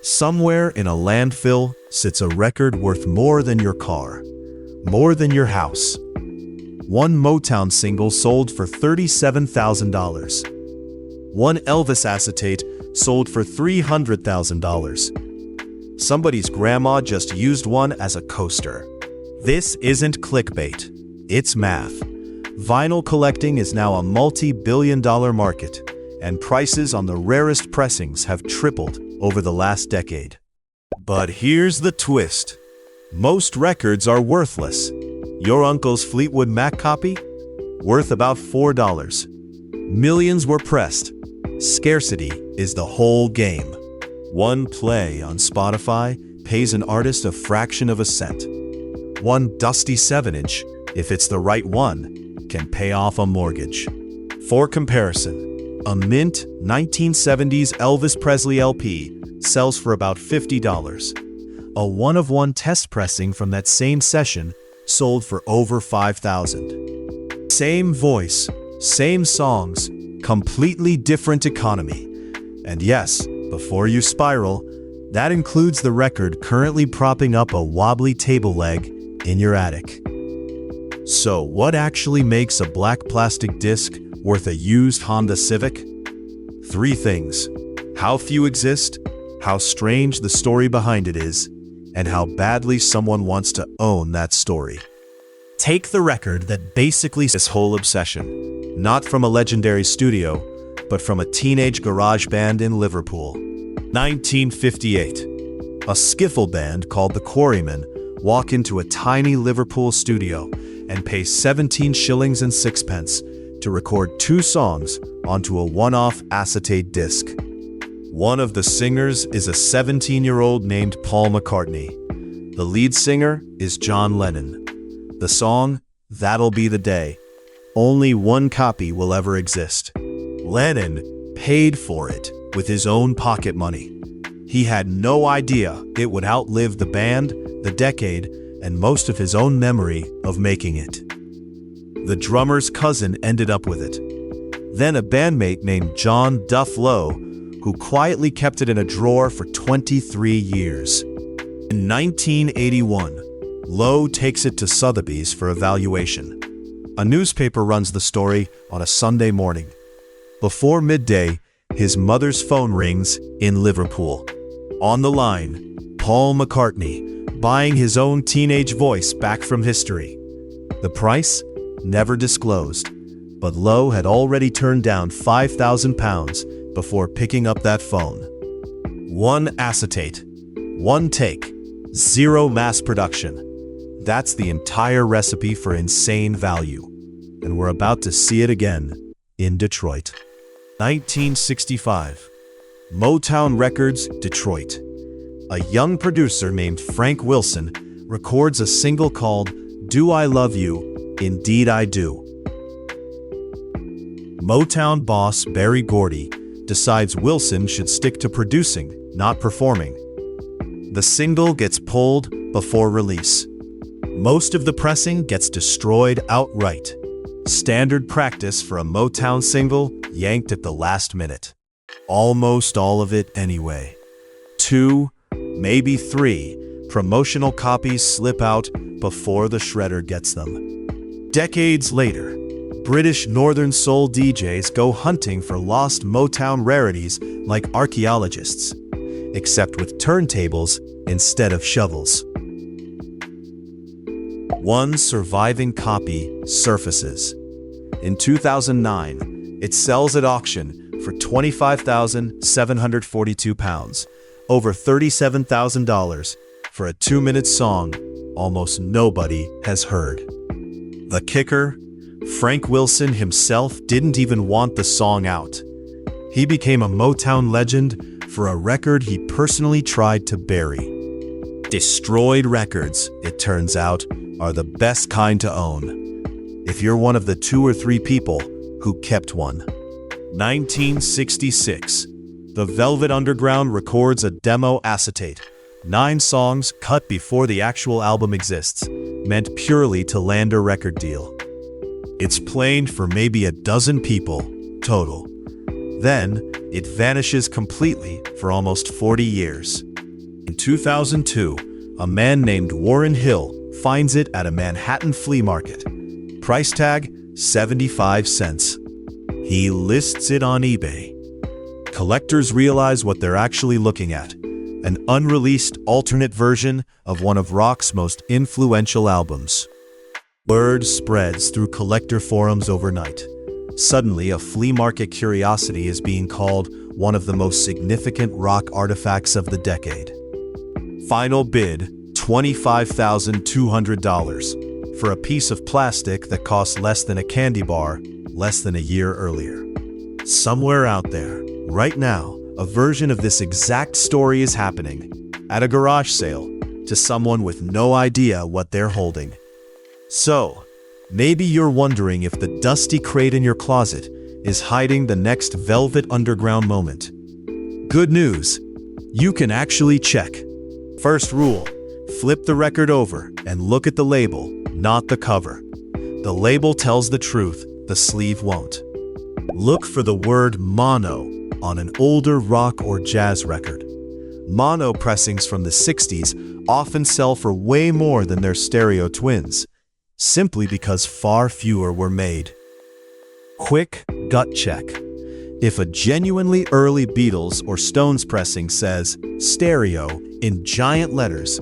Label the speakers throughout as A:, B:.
A: Somewhere in a landfill sits a record worth more than your car, more than your house. One Motown single sold for $37,000. One Elvis acetate sold for $300,000. Somebody's grandma just used one as a coaster. This isn't clickbait, it's math. Vinyl collecting is now a multi-billion-dollar market, and prices on the rarest pressings have tripled over the last decade. But here's the twist. Most records are worthless. Your uncle's Fleetwood Mac copy? Worth about $4. Millions were pressed. Scarcity is the whole game. One play on Spotify pays an artist a fraction of a cent. One dusty 7-inch, if it's the right one, can pay off a mortgage. For comparison, a mint 1970s Elvis Presley LP sells for about $50. A one-of-one test pressing from that same session sold for over $5,000. Same voice, same songs, completely different economy. And yes, before you spiral, that includes the record currently propping up a wobbly table leg in your attic. So what actually makes a black plastic disc worth a used Honda Civic? 3 things: how few exist, how strange the story behind it is, and how badly someone wants to own that story. Take the record that basically this whole obsession, not from a legendary studio, but from a teenage garage band in Liverpool. 1958. A skiffle band called the Quarrymen walk into a tiny Liverpool studio and pay 17 shillings and 6 pence to record 2 songs onto a one-off acetate disc. One of the singers is a 17-year-old named Paul McCartney. The lead singer is John Lennon. The song, That'll Be the Day. Only one copy will ever exist. Lennon paid for it with his own pocket money. He had no idea it would outlive the band, the decade, and most of his own memory of making it. The drummer's cousin ended up with it. Then a bandmate named John Duff Lowe, who quietly kept it in a drawer for 23 years. In 1981, Lowe takes it to Sotheby's for evaluation. A newspaper runs the story on a Sunday morning. Before midday, his mother's phone rings in Liverpool. On the line, Paul McCartney, buying his own teenage voice back from history. The price? Never disclosed, but Lowe had already turned down £5,000 before picking up that phone. One acetate, one take, 0 mass production. That's the entire recipe for insane value. And we're about to see it again in Detroit. 1965. Motown Records, Detroit. A young producer named Frank Wilson records a single called Do I Love You? Indeed I Do. Motown boss Berry Gordy decides Wilson should stick to producing, not performing. The single gets pulled before release. Most of the pressing gets destroyed outright. Standard practice for a Motown single yanked at the last minute. Almost all of it anyway. 2, maybe 3, promotional copies slip out before the shredder gets them. Decades later, British Northern Soul DJs go hunting for lost Motown rarities like archaeologists, except with turntables instead of shovels. One surviving copy surfaces. In 2009, it sells at auction for £25,742, over $37,000 for a 2-minute song almost nobody has heard. The kicker? Frank Wilson himself didn't even want the song out. He became a Motown legend for a record he personally tried to bury. Destroyed records, it turns out, are the best kind to own, if you're one of the 2 or 3 people who kept one. 1966. The Velvet Underground records a demo acetate. 9 songs cut before the actual album exists, meant purely to land a record deal. It's played for maybe a dozen people, total. Then, it vanishes completely for almost 40 years. In 2002, a man named Warren Hill finds it at a Manhattan flea market. Price tag, 75 cents. He lists it on eBay. Collectors realize what they're actually looking at: an unreleased alternate version of one of rock's most influential albums. Word spreads through collector forums overnight. Suddenly, a flea market curiosity is being called one of the most significant rock artifacts of the decade. Final bid, $25,200 for a piece of plastic that cost less than a candy bar less than a year earlier. Somewhere out there, right now, a version of this exact story is happening at a garage sale to someone with no idea what they're holding. So, maybe you're wondering if the dusty crate in your closet is hiding the next Velvet Underground moment. Good news, you can actually check. First rule, flip the record over and look at the label, not the cover. The label tells the truth, the sleeve won't. Look for the word mono on an older rock or jazz record. Mono pressings from the 60s often sell for way more than their stereo twins, simply because far fewer were made. Quick gut check. If a genuinely early Beatles or Stones pressing says stereo in giant letters,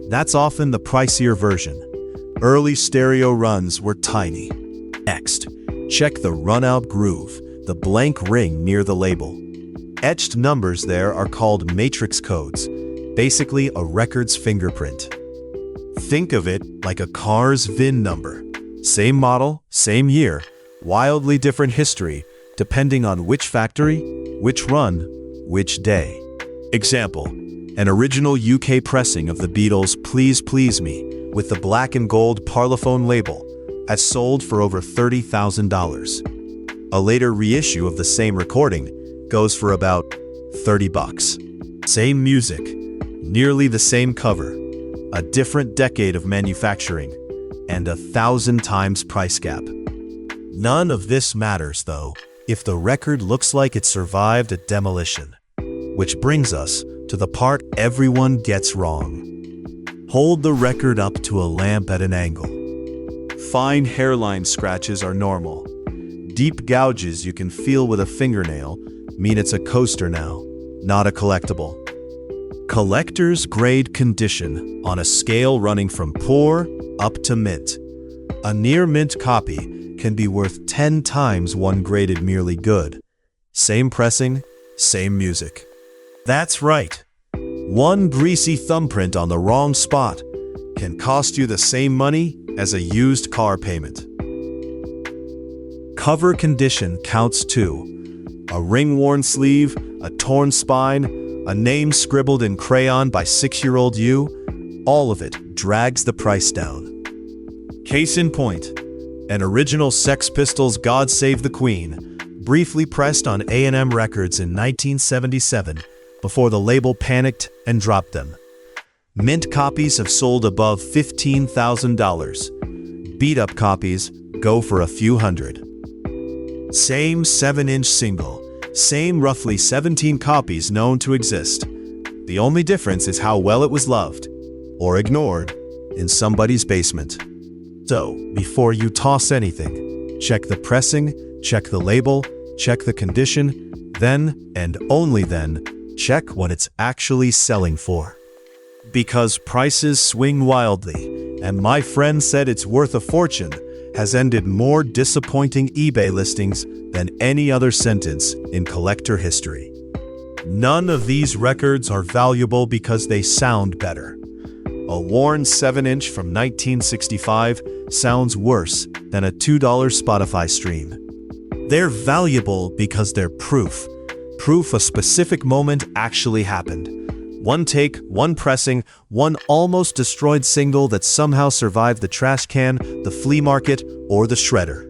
A: that's often the pricier version. Early stereo runs were tiny. Next, check the run-out groove, the blank ring near the label. Etched numbers there are called matrix codes, basically a record's fingerprint. Think of it like a car's VIN number. Same model, same year, wildly different history, depending on which factory, which run, which day. Example, an original UK pressing of the Beatles' Please Please Me with the black and gold Parlophone label has sold for over $30,000. A later reissue of the same recording goes for about $30. Same music, nearly the same cover, a different decade of manufacturing, and 1,000 times price gap. None of this matters, though, if the record looks like it survived a demolition. Which brings us to the part everyone gets wrong. Hold the record up to a lamp at an angle. Fine hairline scratches are normal. Deep gouges you can feel with a fingernail mean it's a coaster now, not a collectible. Collector's grade condition on a scale running from poor up to mint. A near mint copy can be worth 10 times one graded merely good. Same pressing, same music. That's right. One greasy thumbprint on the wrong spot can cost you the same money as a used car payment. Cover condition counts too. A ring-worn sleeve, a torn spine, a name scribbled in crayon by 6-year-old you, all of it drags the price down. Case in point, an original Sex Pistols' God Save the Queen, briefly pressed on A&M Records in 1977 before the label panicked and dropped them. Mint copies have sold above $15,000. Beat-up copies go for a few hundred. Same 7-inch single, same roughly 17 copies known to exist. The only difference is how well it was loved, or ignored, in somebody's basement. So, before you toss anything, check the pressing, check the label, check the condition, then, and only then, check what it's actually selling for. Because prices swing wildly, and my friend said it's worth a fortune, has ended more disappointing eBay listings than any other sentence in collector history. None of these records are valuable because they sound better. A worn 7-inch from 1965 sounds worse than a $2 Spotify stream. They're valuable because they're proof a specific moment actually happened. One take, one pressing, one almost destroyed single that somehow survived the trash can, the flea market, or the shredder.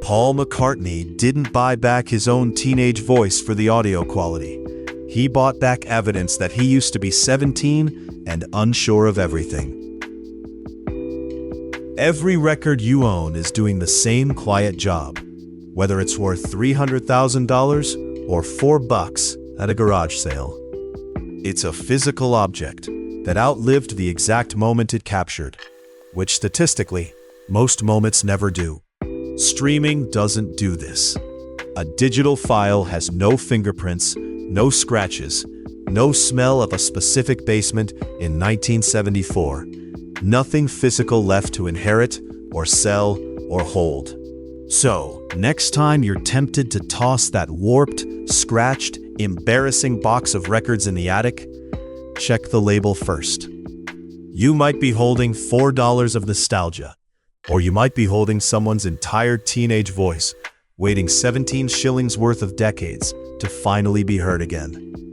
A: Paul McCartney didn't buy back his own teenage voice for the audio quality. He bought back evidence that he used to be 17 and unsure of everything. Every record you own is doing the same quiet job, whether it's worth $300,000 or $4 at a garage sale. It's a physical object that outlived the exact moment it captured, which statistically, most moments never do. Streaming doesn't do this. A digital file has no fingerprints, no scratches, no smell of a specific basement in 1974. Nothing physical left to inherit, or sell, or hold. So, next time you're tempted to toss that warped, scratched, embarrassing box of records in the attic, check the label first. You might be holding $4 of nostalgia, or you might be holding someone's entire teenage voice, waiting 17 shillings worth of decades to finally be heard again.